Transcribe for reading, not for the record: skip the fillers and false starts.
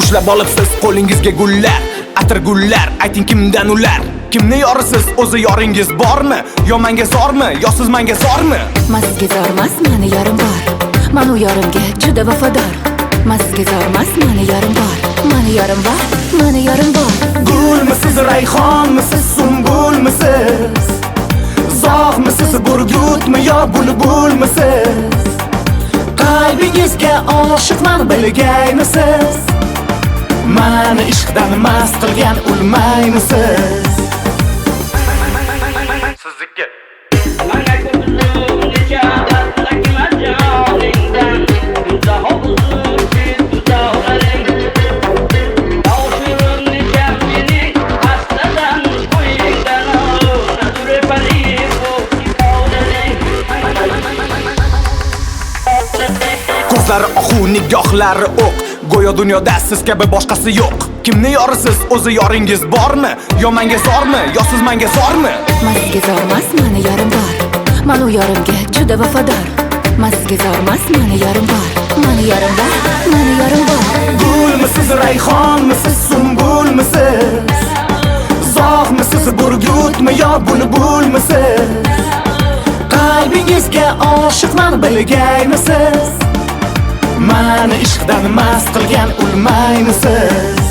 Ushlab olibsiz qo'lingizga gullar, atir gullar, ayting kimdan ular? Kimni yorisiz, o'zi yoringiz bormi? Yo menga zormi, yo siz menga zormi? Men sizga zormas, meni yorim bor. Men u yorimga juda vafodor. Men sizga zormas, meni yorim bor. Meni yorim bor, meni yorim bor. Gulmisiz, rayhonmisiz, sumbulmisiz? Zog'misiz, burgutmi yo bulbulmisiz? Qalbingizga oshiqman bilgaymisiz? Mani ishqdan mast qilgan ulmaymisiz? Sizniki ko'zlari ohu, nigohlari o'q. Go'yo dunyoda siz kabi boshqasi yo'q. Kimni yorisiz, o'zi yoringiz bormi? Yo menga zormi, yo siz menga zormi? Men sizga zormas, meni yorim bor. Men u yorimga juda vafodor. Men sizga zormas, meni yorim bor. Meni yorim bor, meni yorim bor. Gulmisiz, rayhonmisiz, sumbulmisiz? Zog'misiz, burgutmi yo bulbulmisiz? Qalbingizga oshiqman bilgaymisiz? Mani ishqdan mast qilgan ulmaymisiz?